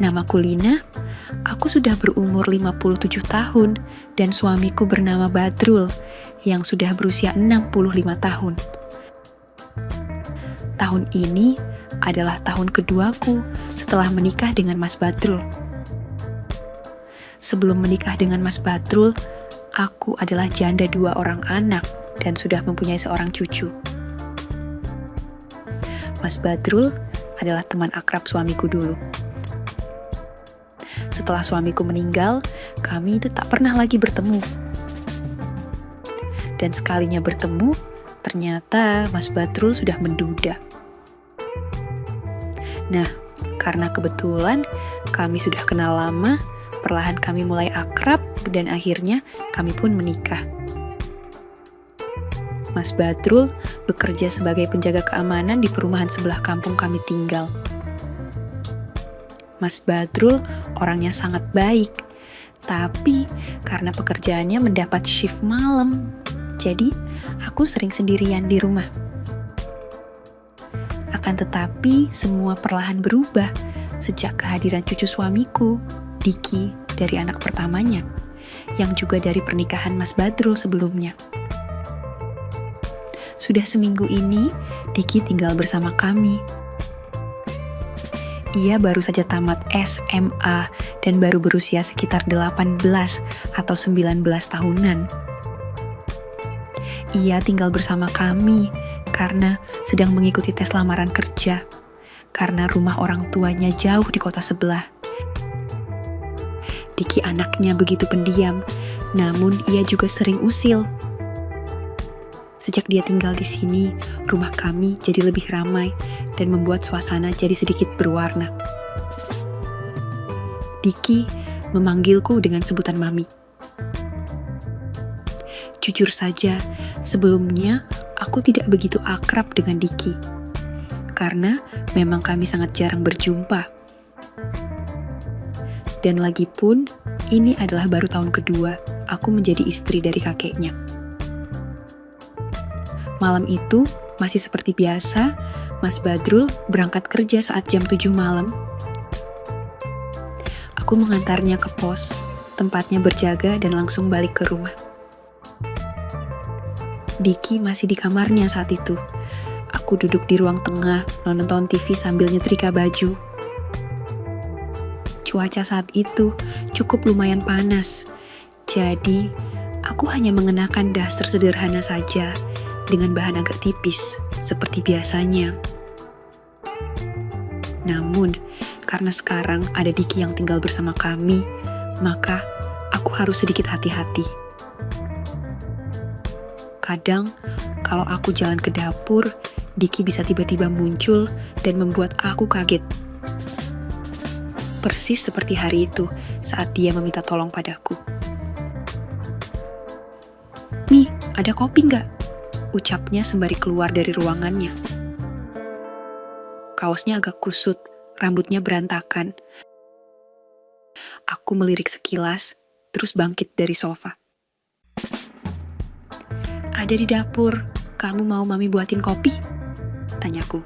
Namaku Lina, aku sudah berumur 57 tahun dan suamiku bernama Badrul yang sudah berusia 65 tahun. Tahun ini adalah tahun keduaku setelah menikah dengan Mas Badrul. Sebelum menikah dengan Mas Badrul, aku adalah janda 2 orang anak dan sudah mempunyai seorang cucu. Mas Badrul adalah teman akrab suamiku dulu. Setelah suamiku meninggal, kami tak pernah lagi bertemu. Dan sekalinya bertemu, ternyata Mas Badrul sudah menduda. Nah, karena kebetulan kami sudah kenal lama, perlahan kami mulai akrab dan akhirnya kami pun menikah. Mas Badrul bekerja sebagai penjaga keamanan di perumahan sebelah kampung kami tinggal. Mas Badrul orangnya sangat baik, tapi karena pekerjaannya mendapat shift malam, jadi aku sering sendirian di rumah. Akan tetapi semua perlahan berubah sejak kehadiran cucu suamiku, Diki, dari anak pertamanya, yang juga dari pernikahan Mas Badrul sebelumnya. Sudah seminggu ini, Diki tinggal bersama kami. Ia baru saja tamat SMA dan baru berusia sekitar 18 atau 19 tahunan. Ia tinggal bersama kami karena sedang mengikuti tes lamaran kerja, karena rumah orang tuanya jauh di kota sebelah. Diki anaknya begitu pendiam, namun ia juga sering usil. Sejak dia tinggal di sini, rumah kami jadi lebih ramai dan membuat suasana jadi sedikit berwarna. Diki memanggilku dengan sebutan Mami. Jujur saja, sebelumnya aku tidak begitu akrab dengan Diki, karena memang kami sangat jarang berjumpa. Dan lagi pun, ini adalah baru tahun kedua aku menjadi istri dari kakeknya. Malam itu, masih seperti biasa, Mas Badrul berangkat kerja saat jam 7 malam. Aku mengantarnya ke pos, tempatnya berjaga dan langsung balik ke rumah. Diki masih di kamarnya saat itu. Aku duduk di ruang tengah, nonton TV sambil nyetrika baju. Cuaca saat itu cukup lumayan panas, jadi aku hanya mengenakan daster sederhana saja dengan bahan agak tipis, seperti biasanya. Namun, karena sekarang ada Diki yang tinggal bersama kami, maka aku harus sedikit hati-hati. Kadang, kalau aku jalan ke dapur, Diki bisa tiba-tiba muncul dan membuat aku kaget. Persis seperti hari itu saat dia meminta tolong padaku. "Mi, ada kopi nggak?" ucapnya sembari keluar dari ruangannya. Kaosnya agak kusut, rambutnya berantakan. Aku melirik sekilas, terus bangkit dari sofa. "Ada di dapur, kamu mau Mami buatin kopi?" tanyaku.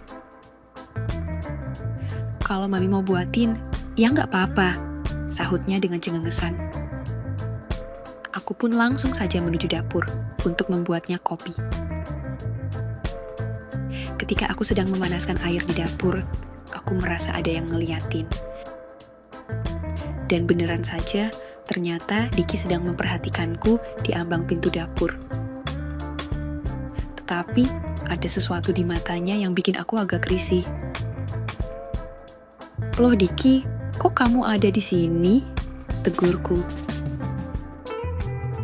"Kalau Mami mau buatin, ya nggak apa-apa," sahutnya dengan cengengesan. Aku pun langsung saja menuju dapur untuk membuatnya kopi. Ketika aku sedang memanaskan air di dapur, aku merasa ada yang ngeliatin. Dan beneran saja, ternyata Diki sedang memperhatikanku di ambang pintu dapur. Tetapi, ada sesuatu di matanya yang bikin aku agak risih. "Loh Diki, kok kamu ada di sini?" tegurku.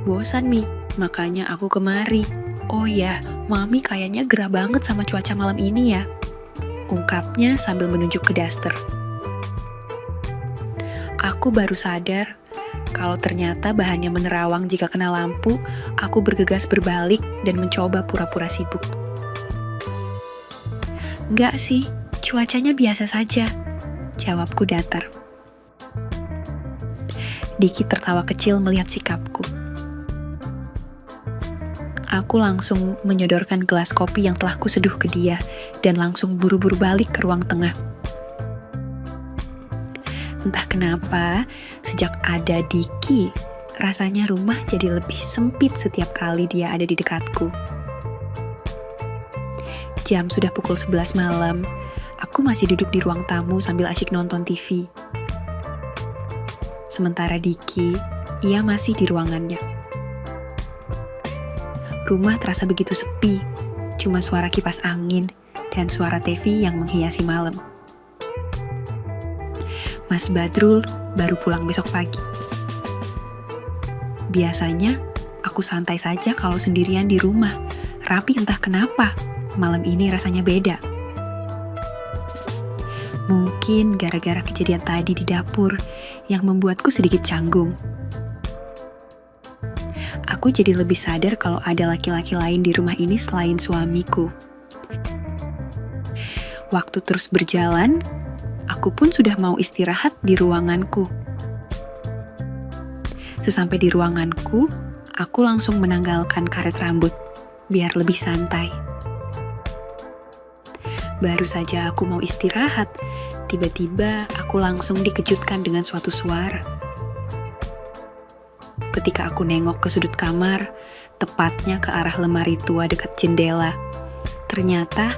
"Bosan Mi, makanya aku kemari." "Oh ya, Mami kayaknya gerah banget sama cuaca malam ini ya," ungkapnya sambil menunjuk ke daster. Aku baru sadar kalau ternyata bahannya menerawang jika kena lampu. Aku bergegas berbalik dan mencoba pura-pura sibuk. "Enggak sih, cuacanya biasa saja," jawabku datar. Diki tertawa kecil melihat sikapku. Aku langsung menyodorkan gelas kopi yang telah kuseduh ke dia dan langsung buru-buru balik ke ruang tengah. Entah kenapa, sejak ada Diki, rasanya rumah jadi lebih sempit setiap kali dia ada di dekatku. Jam sudah pukul 11 malam, aku masih duduk di ruang tamu sambil asyik nonton TV. Sementara Diki, ia masih di ruangannya. Rumah terasa begitu sepi, cuma suara kipas angin dan suara TV yang menghiasi malam. Mas Badrul baru pulang besok pagi. Biasanya, aku santai saja kalau sendirian di rumah, rapi entah kenapa. Malam ini rasanya beda. Mungkin gara-gara kejadian tadi di dapur yang membuatku sedikit canggung. Aku jadi lebih sadar kalau ada laki-laki lain di rumah ini selain suamiku. Waktu terus berjalan, aku pun sudah mau istirahat di ruanganku. Sesampai di ruanganku, aku langsung menanggalkan karet rambut, biar lebih santai. Baru saja aku mau istirahat, tiba-tiba aku langsung dikejutkan dengan suatu suara. Ketika aku nengok ke sudut kamar, tepatnya ke arah lemari tua dekat jendela, ternyata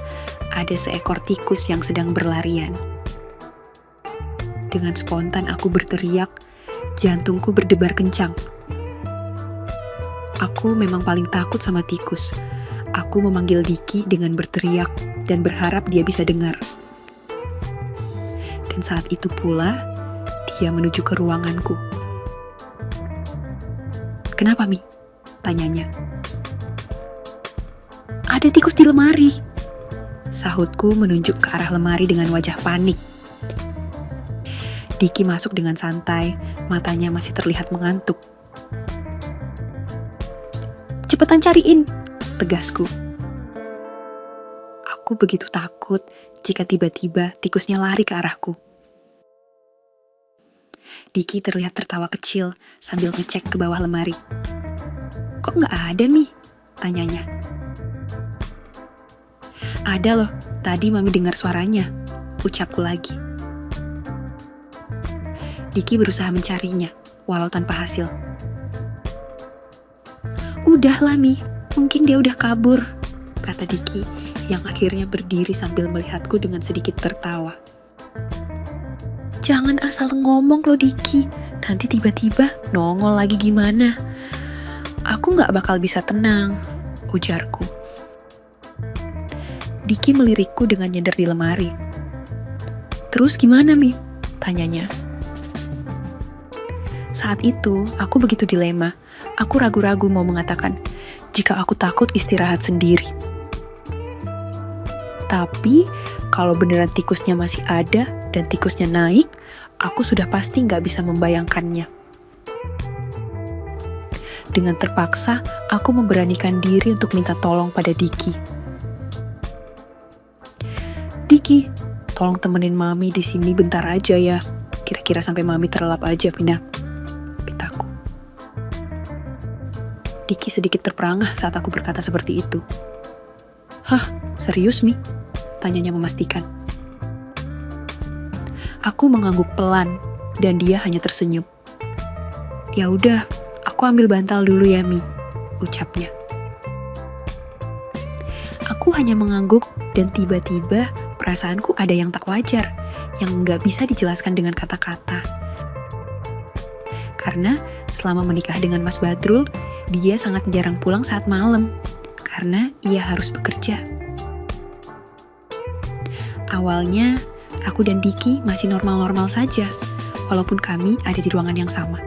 ada seekor tikus yang sedang berlarian. Dengan spontan aku berteriak, jantungku berdebar kencang. Aku memang paling takut sama tikus. Aku memanggil Diki dengan berteriak dan berharap dia bisa dengar. Dan saat itu pula, dia menuju ke ruanganku. "Kenapa, Mi?" tanyanya. "Ada tikus di lemari," sahutku menunjuk ke arah lemari dengan wajah panik. Diki masuk dengan santai, matanya masih terlihat mengantuk. "Cepetan cariin," tegasku. Aku begitu takut jika tiba-tiba tikusnya lari ke arahku. Diki terlihat tertawa kecil sambil ngecek ke bawah lemari. "Kok nggak ada, Mi?" tanyanya. "Ada loh, tadi Mami dengar suaranya," ucapku lagi. Diki berusaha mencarinya, walau tanpa hasil. "Udahlah, Mi, mungkin dia udah kabur," kata Diki, yang akhirnya berdiri sambil melihatku dengan sedikit tertawa. "Jangan asal ngomong lo, Diki, nanti tiba-tiba nongol lagi gimana? Aku gak bakal bisa tenang," ujarku. Diki melirikku dengan nyender di lemari. "Terus gimana, Mi?" tanyanya. Saat itu, aku begitu dilema. Aku ragu-ragu mau mengatakan, jika aku takut istirahat sendiri. Tapi, kalau beneran tikusnya masih ada dan tikusnya naik, aku sudah pasti nggak bisa membayangkannya. Dengan terpaksa, aku memberanikan diri untuk minta tolong pada Diki. "Diki, tolong temenin Mami di sini bentar aja ya. Kira-kira sampai Mami terlelap aja, Pina," pitaku. Diki sedikit terperangah saat aku berkata seperti itu. "Hah, serius, Mi?" tanyanya memastikan. Aku mengangguk pelan dan dia hanya tersenyum. "Ya udah, aku ambil bantal dulu ya, Mi," ucapnya. Aku hanya mengangguk dan tiba-tiba perasaanku ada yang tak wajar, yang nggak bisa dijelaskan dengan kata-kata. Karena selama menikah dengan Mas Badrul, dia sangat jarang pulang saat malam, karena ia harus bekerja. Awalnya, aku dan Diki masih normal-normal saja, walaupun kami ada di ruangan yang sama.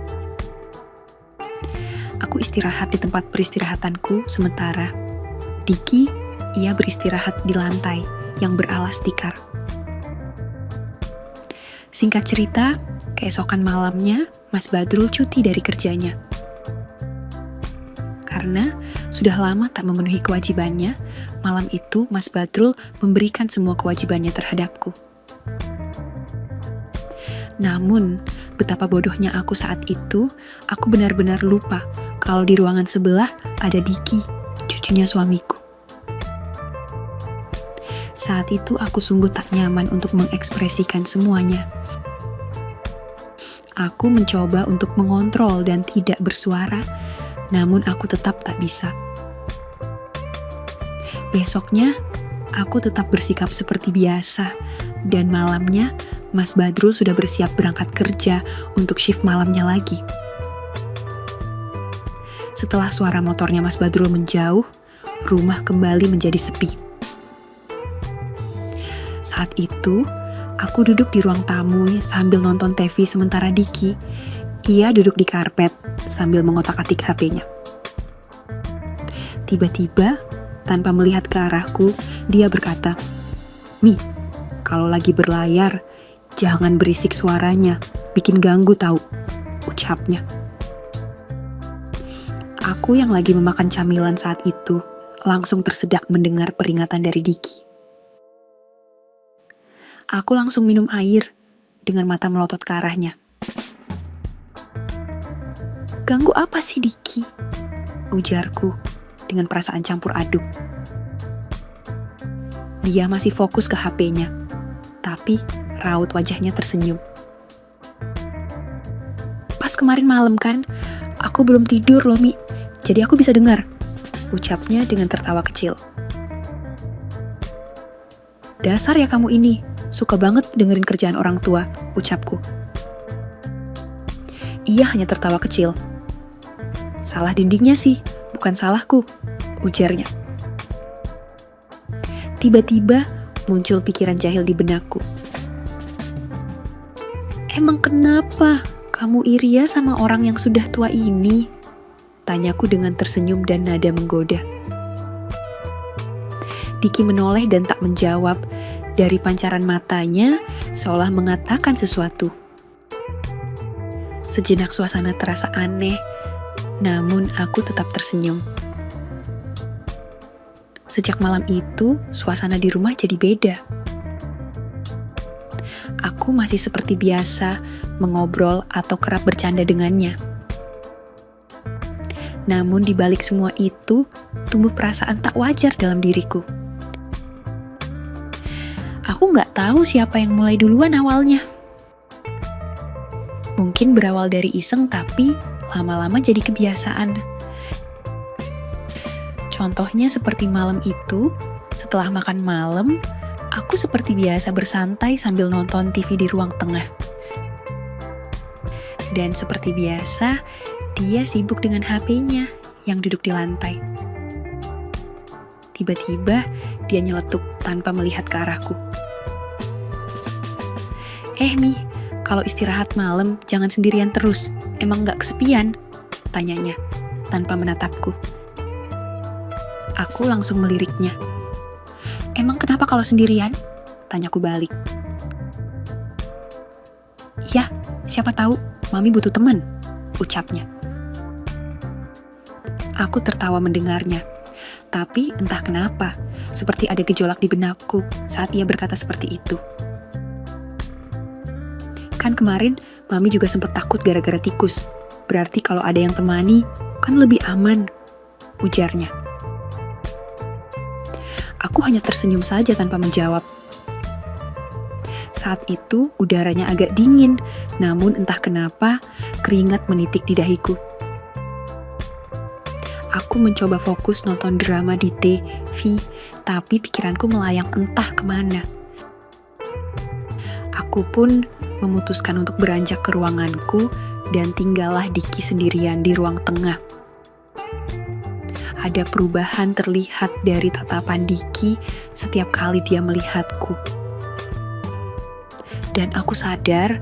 Aku istirahat di tempat peristirahatanku sementara. Diki, ia beristirahat di lantai yang beralas tikar. Singkat cerita, keesokan malamnya, Mas Badrul cuti dari kerjanya. Karena sudah lama tak memenuhi kewajibannya, malam itu Mas Badrul memberikan semua kewajibannya terhadapku. Namun, betapa bodohnya aku saat itu, aku benar-benar lupa kalau di ruangan sebelah ada Diki, cucunya suamiku. Saat itu aku sungguh tak nyaman untuk mengekspresikan semuanya. Aku mencoba untuk mengontrol dan tidak bersuara, namun aku tetap tak bisa. Besoknya, aku tetap bersikap seperti biasa, dan malamnya, Mas Badrul sudah bersiap berangkat kerja untuk shift malamnya lagi. Setelah suara motornya Mas Badrul menjauh, rumah kembali menjadi sepi. Saat itu, aku duduk di ruang tamu sambil nonton TV sementara Diki, ia duduk di karpet sambil mengotak-atik HP-nya. Tiba-tiba, tanpa melihat ke arahku, dia berkata, "Mi, kalau lagi berlayar, jangan berisik suaranya, bikin ganggu tahu," ucapnya. Aku yang lagi memakan camilan saat itu, langsung tersedak mendengar peringatan dari Diki. Aku langsung minum air, dengan mata melotot ke arahnya. "Ganggu apa sih Diki?" ujarku, dengan perasaan campur aduk. Dia masih fokus ke HP-nya, tapi raut wajahnya tersenyum. "Pas kemarin malam kan, aku belum tidur loh Mi, jadi aku bisa dengar," ucapnya dengan tertawa kecil. "Dasar ya kamu ini, suka banget dengerin kerjaan orang tua," ucapku. Ia hanya tertawa kecil. "Salah dindingnya sih, bukan salahku," ujarnya. Tiba-tiba muncul pikiran jahil di benakku. "Emang kenapa kamu iri ya sama orang yang sudah tua ini?" tanyaku dengan tersenyum dan nada menggoda. Diki menoleh dan tak menjawab. Dari pancaran matanya, seolah mengatakan sesuatu. Sejenak suasana terasa aneh, namun aku tetap tersenyum. Sejak malam itu, suasana di rumah jadi beda. Aku masih seperti biasa, mengobrol atau kerap bercanda dengannya. Namun di balik semua itu, tumbuh perasaan tak wajar dalam diriku. Aku nggak tahu siapa yang mulai duluan awalnya. Mungkin berawal dari iseng, tapi lama-lama jadi kebiasaan. Contohnya seperti malam itu, setelah makan malam, aku seperti biasa bersantai sambil nonton TV di ruang tengah. Dan seperti biasa, dia sibuk dengan HP-nya yang duduk di lantai. Tiba-tiba, dia nyeletuk tanpa melihat ke arahku. Mi, kalau istirahat malam jangan sendirian terus, emang gak kesepian?" tanyanya, tanpa menatapku. Aku langsung meliriknya. "Emang kenapa kalau sendirian?" tanyaku balik. "Ya, siapa tahu Mami butuh teman," ucapnya. Aku tertawa mendengarnya, tapi entah kenapa, seperti ada gejolak di benakku saat ia berkata seperti itu. "Kan kemarin Mami juga sempat takut gara-gara tikus, berarti kalau ada yang temani, kan lebih aman," ujarnya. Aku hanya tersenyum saja tanpa menjawab. Saat itu udaranya agak dingin, namun entah kenapa keringat menitik di dahiku. Aku mencoba fokus nonton drama di TV, tapi pikiranku melayang entah kemana. Aku pun memutuskan untuk beranjak ke ruanganku dan tinggallah Diki sendirian di ruang tengah. Ada perubahan terlihat dari tatapan Diki setiap kali dia melihatku. Dan aku sadar,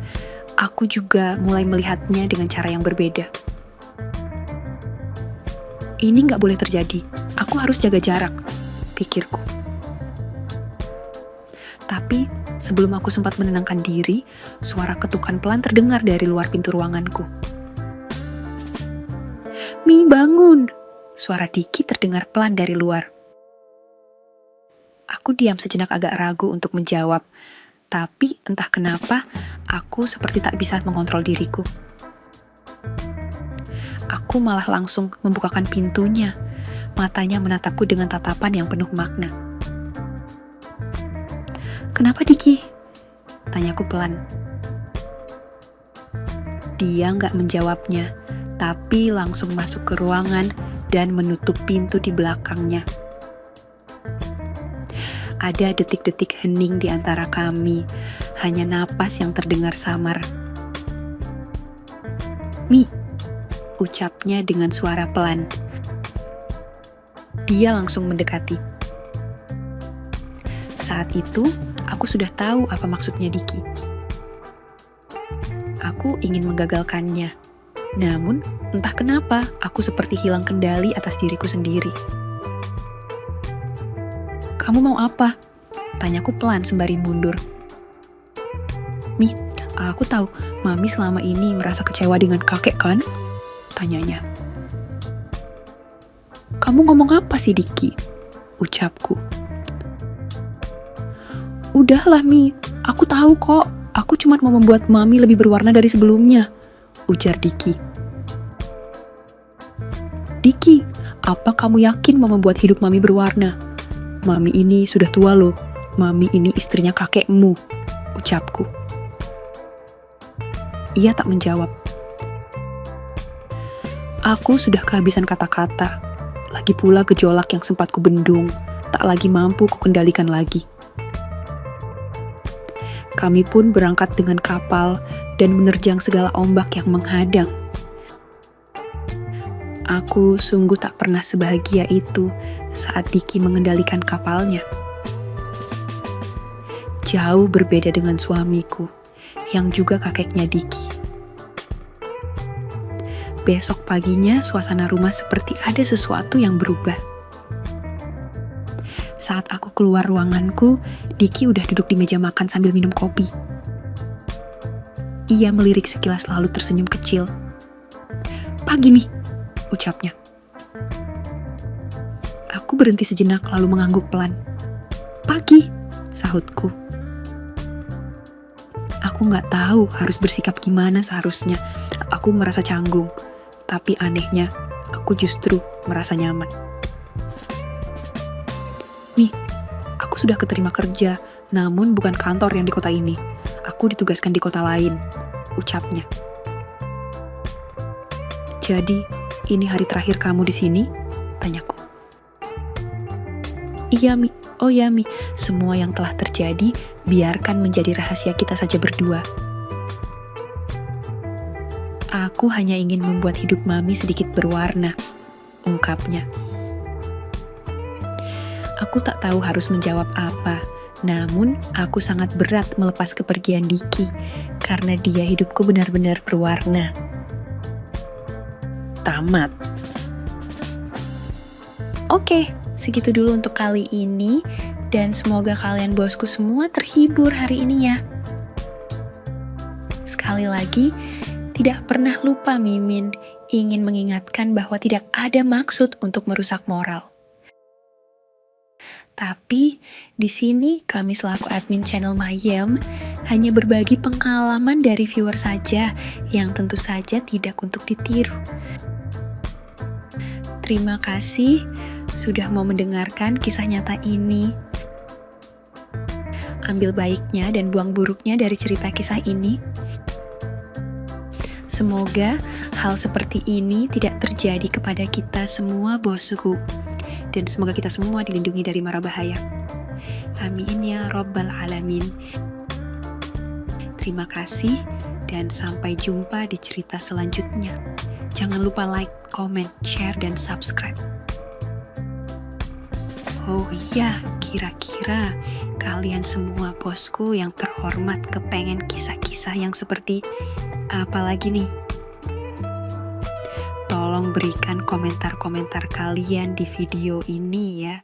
aku juga mulai melihatnya dengan cara yang berbeda. Ini gak boleh terjadi, aku harus jaga jarak, pikirku. Tapi sebelum aku sempat menenangkan diri, suara ketukan pelan terdengar dari luar pintu ruanganku. "Mi, bangun!" Suara Diki terdengar pelan dari luar. Aku diam sejenak agak ragu untuk menjawab, tapi entah kenapa aku seperti tak bisa mengontrol diriku. Aku malah langsung membukakan pintunya. Matanya menatapku dengan tatapan yang penuh makna. "Kenapa Diki?" tanyaku pelan. Dia nggak menjawabnya, tapi langsung masuk ke ruangan dan menutup pintu di belakangnya. Ada detik-detik hening di antara kami, hanya napas yang terdengar samar. "Mi," ucapnya dengan suara pelan. Dia langsung mendekati. Saat itu, aku sudah tahu apa maksudnya Diki. Aku ingin menggagalkannya. Namun, entah kenapa, aku seperti hilang kendali atas diriku sendiri. "Kamu mau apa?" Tanyaku pelan sembari mundur. "Mi, aku tahu Mami selama ini merasa kecewa dengan kakek kan?" Tanyanya. "Kamu ngomong apa sih, Diki?" Ucapku. "Udahlah, Mi. Aku tahu kok. Aku cuma mau membuat Mami lebih berwarna dari sebelumnya," ujar Diki. "Diki, apa kamu yakin mau membuat hidup Mami berwarna? Mami ini sudah tua loh. Mami ini istrinya kakekmu," ucapku. Ia tak menjawab. Aku sudah kehabisan kata-kata. Lagi pula gejolak yang sempat kubendung, tak lagi mampu kukendalikan lagi. Kami pun berangkat dengan kapal dan menerjang segala ombak yang menghadang. Aku sungguh tak pernah sebahagia itu saat Diki mengendalikan kapalnya. Jauh berbeda dengan suamiku, yang juga kakeknya Diki. Besok paginya suasana rumah seperti ada sesuatu yang berubah. Saat aku keluar ruanganku, Diki udah duduk di meja makan sambil minum kopi. Ia melirik sekilas lalu tersenyum kecil. "Pagi, Mi," ucapnya. Aku berhenti sejenak lalu mengangguk pelan. "Pagi," sahutku. Aku nggak tahu harus bersikap gimana seharusnya. Aku merasa canggung, tapi anehnya aku justru merasa nyaman. "Mi, aku sudah keterima kerja, namun bukan kantor yang di kota ini. Aku ditugaskan di kota lain," ucapnya. "Jadi, ini hari terakhir kamu di sini?" tanyaku. "Iya, Mi. Oh ya, Mi. Semua yang telah terjadi, biarkan menjadi rahasia kita saja berdua. Aku hanya ingin membuat hidup Mami sedikit berwarna," ungkapnya. Aku tak tahu harus menjawab apa, namun aku sangat berat melepas kepergian Diki, karena dia hidupku benar-benar berwarna. Tamat. Oke, segitu dulu untuk kali ini, dan semoga kalian bosku semua terhibur hari ini ya. Sekali lagi, tidak pernah lupa Mimin ingin mengingatkan bahwa tidak ada maksud untuk merusak moral. Tapi, di sini kami selaku admin channel Mayem hanya berbagi pengalaman dari viewer saja yang tentu saja tidak untuk ditiru. Terima kasih sudah mau mendengarkan kisah nyata ini. Ambil baiknya dan buang buruknya dari cerita kisah ini. Semoga hal seperti ini tidak terjadi kepada kita semua bosku. Dan semoga kita semua dilindungi dari mara bahaya. Amin ya Rabbal Alamin. Terima kasih dan sampai jumpa di cerita selanjutnya. Jangan lupa like, comment, share, dan subscribe. Oh iya, kira-kira kalian semua bosku yang terhormat kepengen kisah-kisah yang seperti apa lagi nih? Tolong berikan komentar-komentar kalian di video ini ya.